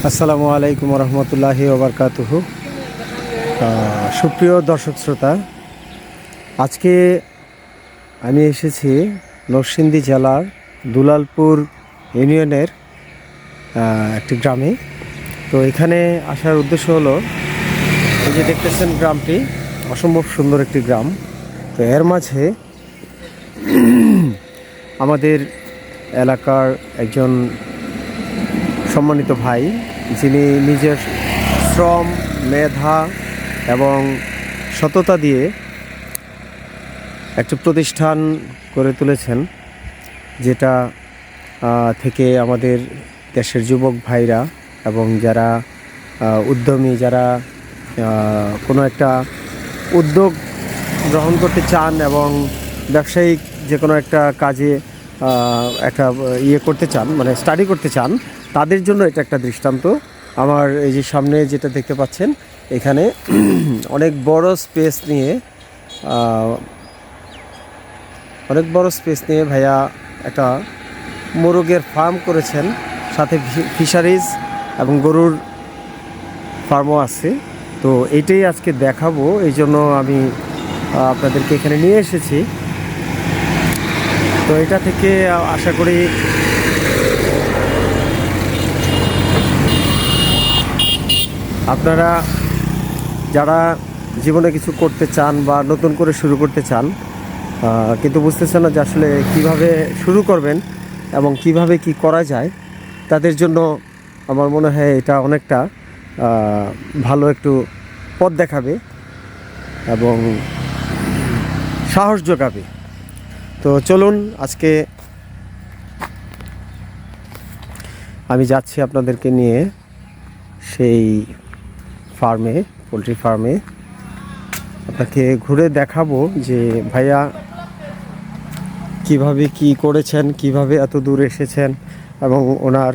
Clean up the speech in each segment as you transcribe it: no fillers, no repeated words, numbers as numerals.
আসসালামু আলাইকুম রহমতুল্লাহি ওবরকাতুহু। সুপ্রিয় দর্শক শ্রোতা, আজকে আমি এসেছি নরসিংদী জেলার দুলালপুর ইউনিয়নের একটি গ্রামে। তো এখানে আসার উদ্দেশ্য হলো, এই যে দেখতেছেন গ্রামটি অসম্ভব সুন্দর একটি গ্রাম। তো এর মাঝে আমাদের এলাকার একজন সম্মানিত ভাই, যিনি নিজের শ্রম, মেধা এবং সততা দিয়ে একটি প্রতিষ্ঠান করে তুলেছেন, যেটা থেকে আমাদের দেশের যুবক ভাইরা এবং যারা উদ্যমী, যারা কোনো একটা উদ্যোগ গ্রহণ করতে চান এবং ব্যবসায়িক যে কোনো একটা কাজে একটা করতে চান, মানে স্টাডি করতে চান, তাদের জন্য এটা একটা দৃষ্টান্ত। আমার এই যে সামনে যেটা দেখতে পাচ্ছেন, এখানে অনেক বড় স্পেস নিয়ে ভাইয়া একটা মোরগের ফার্ম করেছেন, সাথে ফিশারিজ এবং গরুর ফার্মও আছে। তো এইটাই আজকে দেখাবো, এই জন্য আমি আপনাদেরকে এখানে নিয়ে এসেছি। তো এটা থেকে আশা করি আপনারা যারা জীবনে কিছু করতে চান বা নতুন করে শুরু করতে চান, কিন্তু বুঝতেছেন না যে আসলে কীভাবে শুরু করবেন এবং কিভাবে কি করা যায়, তাদের জন্য আমার মনে হয় এটা অনেকটা ভালো একটু পথ দেখাবে এবং সাহস যোগাবে। তো চলুন, আজকে আমি যাচ্ছি আপনাদেরকে নিয়ে সেই ফার্মে, পোলট্রি ফার্মে। আপনাকে ঘুরে দেখাবো যে ভাইয়া কিভাবে কি করেছেন, কিভাবে এত দূর এসেছেন এবং ওনার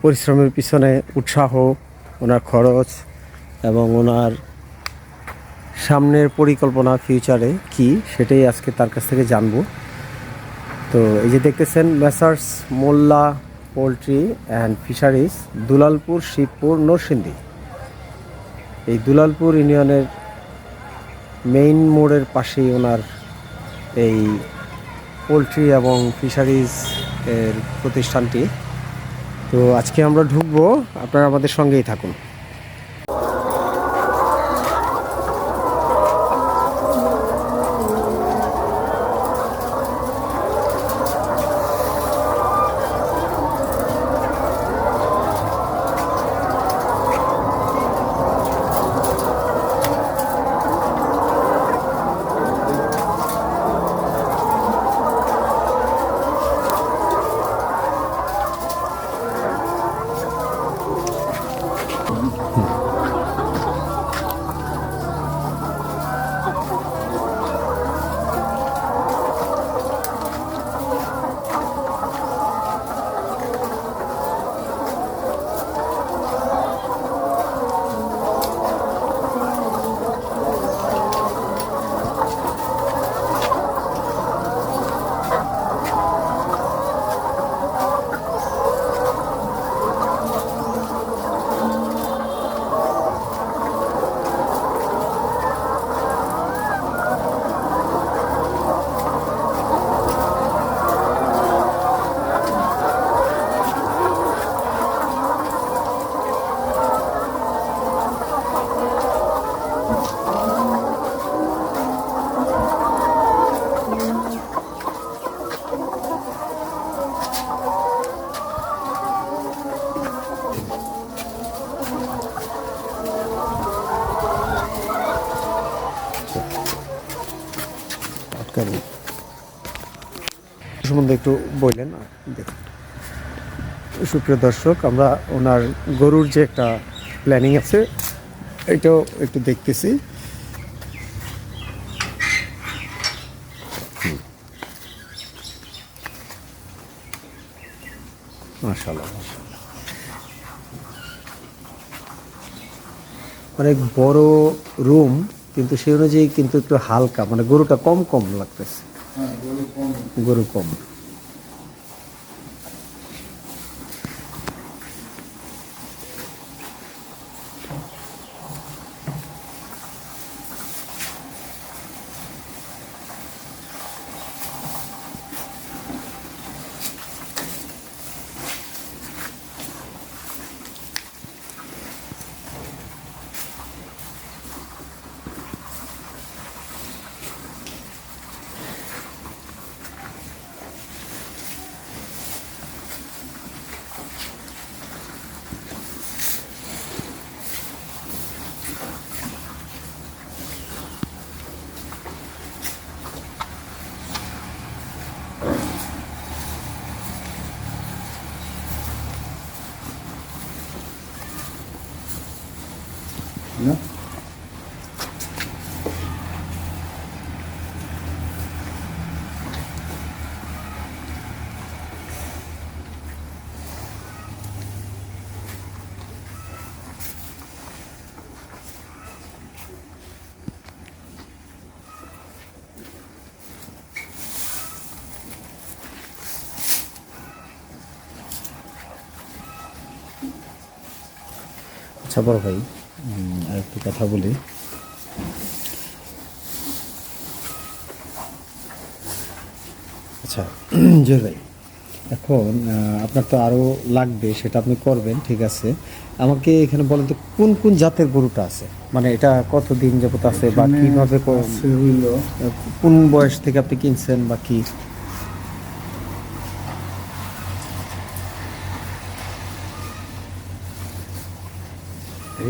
পরিশ্রমের পিছনে উৎসাহ, ওনার খরচ এবং ওনার সামনের পরিকল্পনা ফিউচারে কি, সেটাই আজকে তার কাছ থেকে জানবো। তো এই যে দেখতেছেন, messrs Molla poultry and fisheries, Dulalpur, Shibpur, Narsingdi. এই দুলালপুর ইউনিয়নের মেইন মোড়ের পাশেই ওনার এই পোলট্রি এবং ফিশারিজ এর প্রতিষ্ঠানটি। তো আজকে আমরা ঢুকবো, আপনারা আমাদের সঙ্গেই থাকুন। সম্বন্ধে একটু বললেন। দেখুন সুপ্রিয় দর্শক, আমরা ওনার গরুর যে একটা প্ল্যানিং আছে, এটাও একটু দেখতেছি। মাশাআল্লাহ, অনেক বড় রুম, কিন্তু সেই অনুযায়ী কিন্তু একটু হালকা, মানে গরুটা কম লাগতেছে। গরু কম। না? আচ্ছা বড় ভাই, আর একটু কথা বলি। আচ্ছা জয় ভাই, এখন আপনার তো আরও লাগবে, সেটা আপনি করবেন, ঠিক আছে। আমাকে এখানে বলেন তো কোন কোন জাতের গরুটা আছে, মানে এটা কতদিন যাবত আছে বা এখানে কীভাবে আছে হইল কোন বয়স থেকে আপনি কিনছেন বা কি?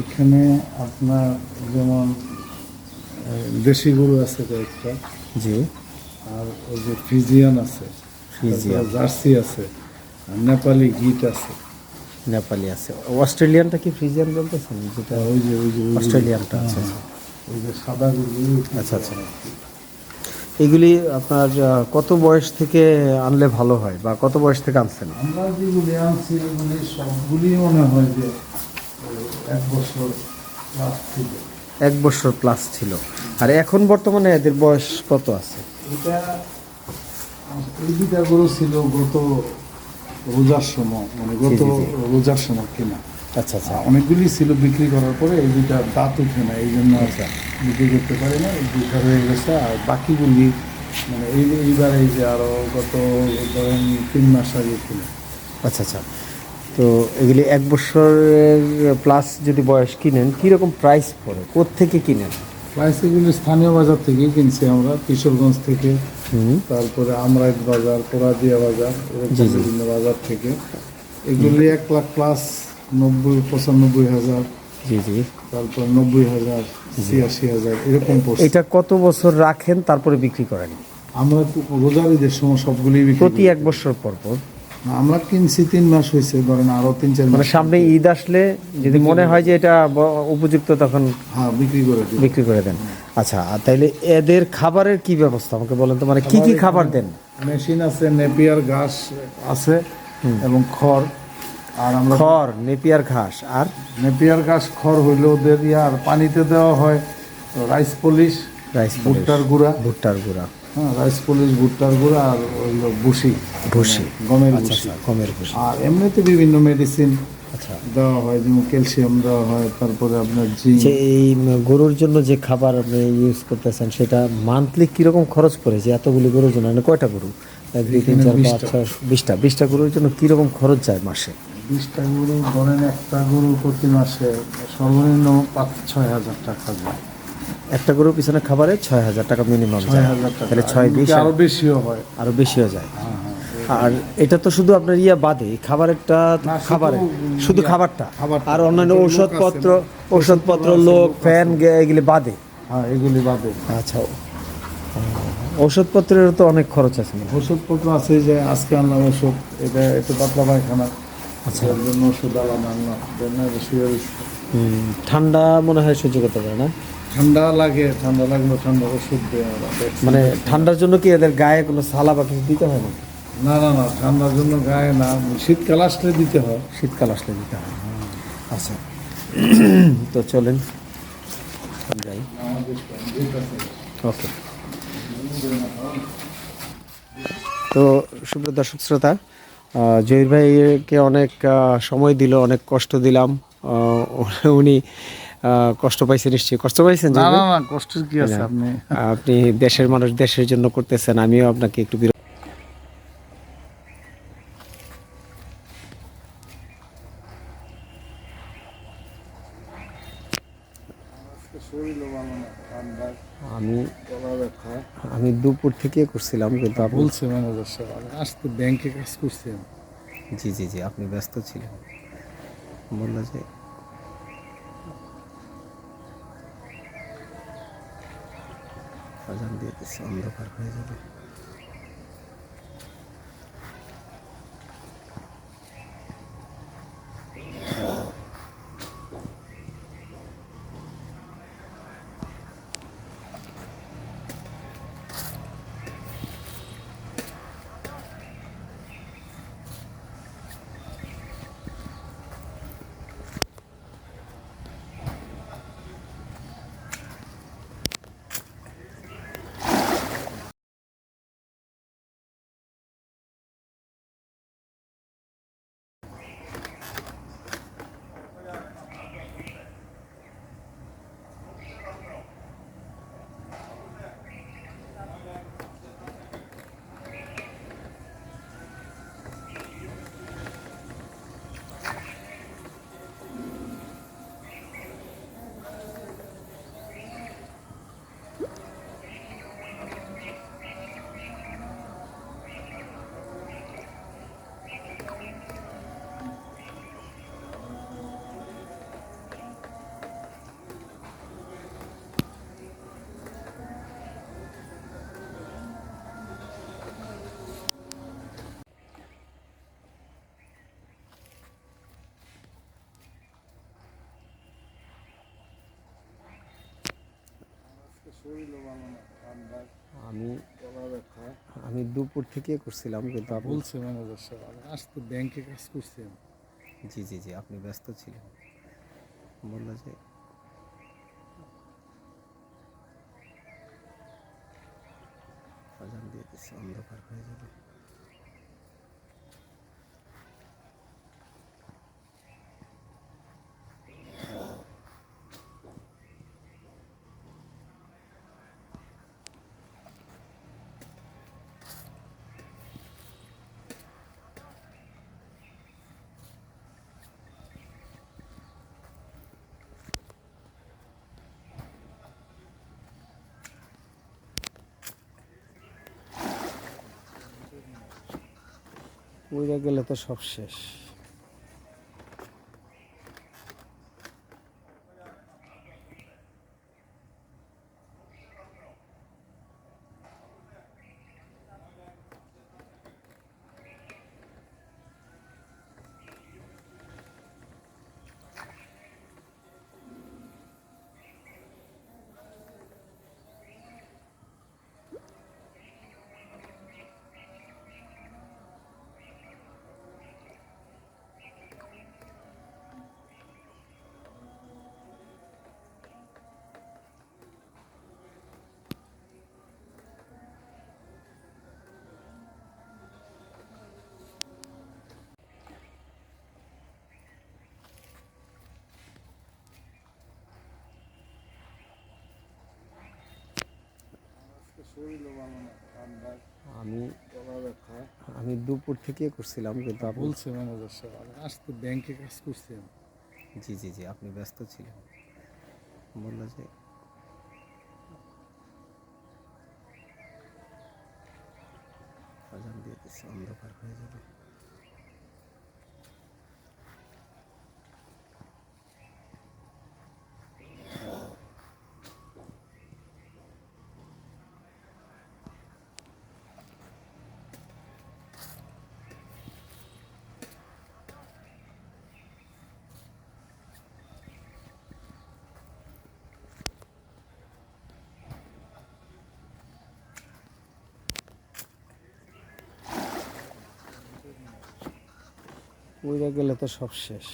এইখানে আপনার যেমন দেশি গরু আছে কয়েকটা, জি, আর ওই যে ফ্রিজিয়ান আছে, ফ্রিজিয়ান, তারপরে জার্সি আছে, আর নেপালি গিট আছে। নেপালি আছে। অস্ট্রেলিয়ানটা কি ফ্রিজিয়ান বলতেছেন, যেটা ওই যে অস্ট্রেলিয়ানটা? আচ্ছা আচ্ছা ওই যে সাদা গরু। আচ্ছা আচ্ছা। এগুলি আপনার কত বয়স থেকে আনলে ভালো হয় বা কত বয়স থেকে আনছেন? আমরা যেগুলি আনছি এগুলি সবগুলি মনে হয় যে 1 বছর প্লাস ছিল। 1 বছর প্লাস ছিল। আর এখন বর্তমানে এদের বয়স কত আছে? এটা এই দুটা গরু ছিল গত রোজার সময়, মানে গত জি, জি। রোজার সময় কেনা। আচ্ছা আচ্ছা অনেকগুলি ছিল, বিক্রি করার পরে এই দুটা দাঁত উঠে না, এই জন্য বিক্রি করতে পারে না, এই দুটা রয়ে গেছে। আর বাকিগুলি মানে এইবার এই যে আরো গত ধরেন 3 মাস আগে ছিল। আচ্ছা আচ্ছা। তো এগুলি 1 বছরের প্লাস যদি বয়স কিনেন, কীরকম প্রাইস পড়ে, কোত্থেকে কিনেন? প্রাইস এগুলি স্থানীয় বাজার থেকেই কিনছি আমরা, কিশোরগঞ্জ থেকে, তারপরে আমরাইত বাজার, পোড়াদিয়া বাজার, এরকম বিভিন্ন বাজার থেকে। এগুলি 1 লাখ প্লাস, 95-95 হাজার, জি জি। তারপর 90 হাজার, 86 হাজার, এরকম পড়ছে। এটা কত বছর রাখেন তারপরে বিক্রি করেন? আমরা রোজার ঈদের সময় সবগুলি বিক্রি প্রতি করি। 1 বছর পর পর? আমরা কিনছি 3 মাস হয়েছে, ধরেন আরো 3-4 মানে মাস সামনে ঈদ আসলে যদি মনে হয় যে এটা উপযুক্ত, তখন হ্যাঁ বিক্রি করে দিই। বিক্রি করে দেন। আচ্ছা, আর তাইলে এদের খাবারের কি ব্যবস্থা আমাকে বলেন তো, মানে কি কি খাবার দেন? মেশিন আছে, নেপিয়ার ঘাস আছে এবং খড়। আর আমরা খড়, নেপিয়ার ঘাস, আর নেপিয়ার ঘাস, খড় হইলে ওদের আর পানিতে দেওয়া হয় রাইস পলিশ, রাইস, ভুট্টার গুঁড়া। ভুট্টার গুঁড়া, হ্যাঁ, রাইস পলিশ, ভুট্টার গুঁড়া, আর হইলো ভুসি, ভুসি, গমের আচ্ছা ভুসি। আচ্ছা, গমের ভুসি। আর এমনিতে বিভিন্ন মেডিসিন আচ্ছা, দেওয়া হয়, যেমন ক্যালসিয়াম দেওয়া হয়, তারপরে আপনার জিঙ্ক। যে এই গরুর জন্য যে খাবার আপনি ইউজ করতেছেন, সেটা মান্থলি কীরকম খরচ পড়ে, যে এতগুলি গরুর জন্য? মানে কয়টা গরু? 1 2 3 4 5 6 20টা গরুর জন্য কীরকম খরচ যায় মাসে? 20টা গরু ধরেন, একটা গরু প্রতি মাসে সর্বনিম্ন 5-6 হাজার টাকা যায়। একটা গরুর পিছনে খাবারে 6,000 টাকা মিনিমাম 6 যায়। হাজার টাকা, তাহলে 6 20 আরো বেশিও হয়। আরও বেশিও যায়। আর এটা তো শুধু আপনার বাদে খাবারেরটা, না, খাবারে শুধু খাবারটা, খাবারটা। আর অন্যান্য লোক আছে ঔষধপত্র, না? ঔষধপত্র, আছে, লোক, লোক ফ্যান, আছে। এগুলি বাদে? হ্যাঁ, এগুলি বাদে। আচ্ছা, ঔষধপত্রের তো অনেক খরচ আছে মনে হয়। ওষুধপত্র আছে, যে আজকে আনলাম ওষুধ, এটা একটু পাতলা পায়খানা, আচ্ছা। এর জন্য ওষুধ আনলাম, শুয়ে ঠান্ডা মনে হয় সহ্য করতে পারে না? ঠান্ডা লাগে, ঠান্ডা লাগলো ঠান্ডা ওষুধ দেয় ওরা। মানে ঠান্ডার জন্য কি এদের গায়ে কোনো সালা বা কিছু দিতে হয় না? না না না, ঠান্ডার জন্য গায়ে না, শীতকাল আসলে দিতে হয়। শীতকাল আসলে দিতে হয়। আচ্ছা, তো চলেন যাই। ওকে। তো সুপ্রিয় দর্শক শ্রোতা, জহির ভাইকে অনেক সময় দিল, অনেক কষ্ট দিলাম। উনি কষ্ট পাইছেন, নিশ্চয়ই কষ্ট পাইছেন। না না না, কষ্টের কি আছে, আপনি আপনি দেশের মানুষ, দেশের জন্য করতেছেন, আমিও আপনাকে একটু আমি আমি দুপুর থেকে করছিলাম, কিন্তু আপনি বলছে ম্যানেজার সাহেব আসতে, ব্যাংকে কাজ করছেন। জি জি জি, আপনি ব্যস্ত ছিলেন, বললো যে আজান দিয়ে দিচ্ছে, অন্ধকার হয়ে যাবে। শরীরও ভালো না, ঠান্ডা, আমি গলা ব্যথা। আমি দুপুর থেকে করছিলাম কিন্তু আপনি বলছে ম্যানেজার সাহেব আমি আসতে ব্যাংকে কাজ করছি আমি। জি জি জি আপনি ব্যস্ত ছিলেন, বললো যে আজান দিয়ে দিচ্ছে, অন্ধকার হয়ে যাবে। উইরা গেলে তো সব শেষ। আজকে শরীরও ভালো না, ঠান্ডা, আমি গলা ব্যথা। আমি দুপুর থেকে করছিলাম কিন্তু আপনি বলছে ম্যানেজার সাহেব আমি আসতে ব্যাংকে কাজ করছি আমি। জি জি জি আপনি ব্যস্ত ছিলেন, বললো যে আজান দিয়ে দিচ্ছে, অন্ধকার হয়ে যাবে। উইরা গেলে তো সব শেষ।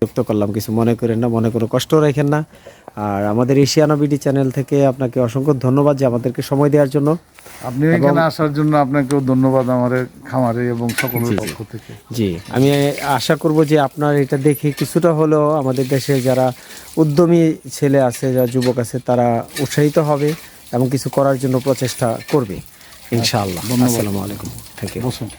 যুক্ত করলাম, কিছু মনে করেন না, মনে কোনো কষ্ট রাখেন না। আর আমাদের এশিয়ানো বিডি চ্যানেল থেকে আপনাকে অসংখ্য ধন্যবাদ যে আমাদেরকে সময় দেওয়ার জন্য। আপনি এখানে আসার জন্য আপনাকেও ধন্যবাদ আমার খামারে এবং সকলের জি, জি। পক্ষ থেকে। জি, আমি আশা করব যে আপনার এটা দেখে কিছুটা হলেও আমাদের দেশে যারা উদ্যমী ছেলে আছে, যারা যুবক আছে, তারা উৎসাহিত হবে এবং কিছু করার জন্য প্রচেষ্টা করবে ইনশাআল্লাহ। ধন্যবাদ। আসসালামু আলাইকুম, থ্যাংক ইউ। বসুন।